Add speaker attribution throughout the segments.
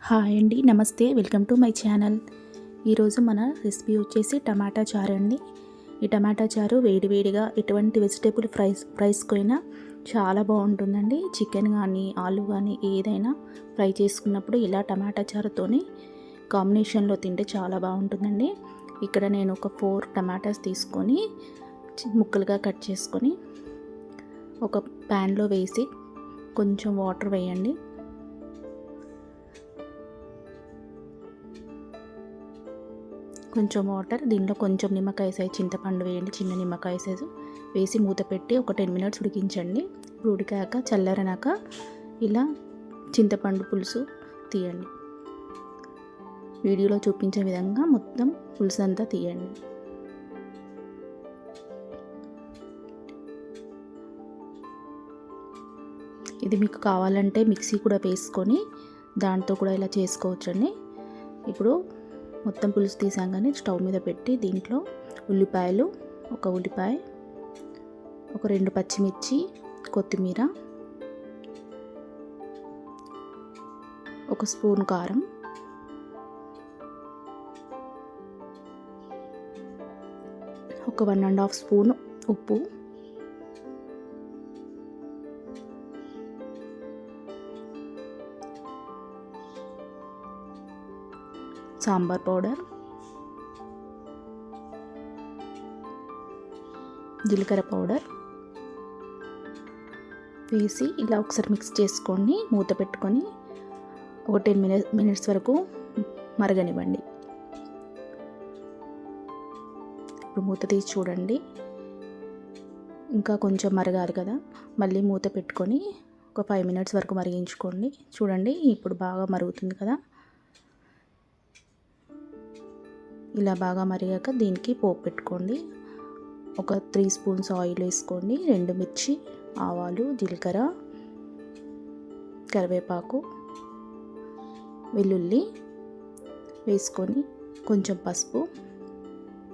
Speaker 1: Hi అండి, నమస్తే. Welcome to my channel. ఈరోజు మన రెసిపీ వచ్చేసి టమాటా చారు అండి. ఈ టమాటా చారు వేడివేడిగా ఎటువంటి వెజిటేబుల్ ఫ్రైస్కైనా చాలా బాగుంటుందండి. చికెన్ కానీ ఆలు కానీ ఏదైనా ఫ్రై చేసుకున్నప్పుడు ఇలా టమాటా చారుతోని కాంబినేషన్లో తింటే చాలా బాగుంటుందండి. ఇక్కడ నేను ఒక 4 టమాటాస్ తీసుకొని ముక్కలుగా కట్ చేసుకొని ఒక ప్యాన్లో వేసి కొంచెం వాటర్ వేయండి. కొంచెం వాటర్, దీనిలో కొంచెం నిమ్మకాయ సైజు చింతపండు వేయండి, చిన్న నిమ్మకాయ సైజు వేసి మూత పెట్టి ఒక 10 మినిట్స్ ఉడికించండి. ఉడికాక చల్లరినాక ఇలా చింతపండు పులుసు తీయండి. వీడియోలో చూపించే విధంగా మొత్తం పులుసు అంతా తీయండి. ఇది మీకు కావాలంటే మిక్సీ కూడా వేసుకొని దాంతో కూడా ఇలా చేసుకోవచ్చండి. ఇప్పుడు మొత్తం పులుసు తీసాగానే స్టవ్ మీద పెట్టి దీంట్లో ఉల్లిపాయలు, ఒక ఉల్లిపాయ, ఒక 2 పచ్చిమిర్చి, కొత్తిమీర, ఒక స్పూన్ కారం, ఒక 1.5 స్పూన్ ఉప్పు, సాంబార్ పౌడర్, జీలకర్ర పౌడర్ వేసి ఇలా ఒకసారి మిక్స్ చేసుకొని మూత పెట్టుకొని ఒక 10 మినిట్స్ వరకు మరగనివ్వండి. ఇప్పుడు మూత తీసి చూడండి, ఇంకా కొంచెం మరగాలి కదా. మళ్ళీ మూత పెట్టుకొని ఒక 5 మినిట్స్ వరకు మరిగించుకోండి. చూడండి, ఇప్పుడు బాగా మరుగుతుంది కదా. ఇలా బాగా మరిగాక దీనికి పోపు పెట్టుకోండి. ఒక 3 స్పూన్స్ ఆయిల్ వేసుకోండి. 2 మిర్చి, ఆవాలు, జీలకర్ర, కరివేపాకు, వెల్లుల్లి వేసుకొని కొంచెం పసుపు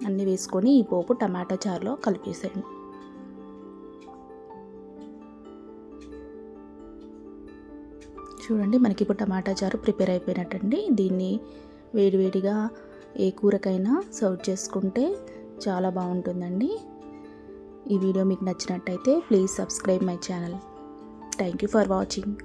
Speaker 1: అన్నీ వేసుకొని ఈ పోపు టమాటా చారులో కలిపేసేయండి. చూడండి, మనకి ఇప్పుడు టమాటా చారు ప్రిపేర్ అయిపోయినట్టండి. దీన్ని వేడివేడిగా ఏ కూరకైనా సర్వ్ చేసుకుంటే చాలా బాగుంటుందండి. ఈ వీడియో మీకు నచ్చినట్టయితే please subscribe my channel. Thank you for watching.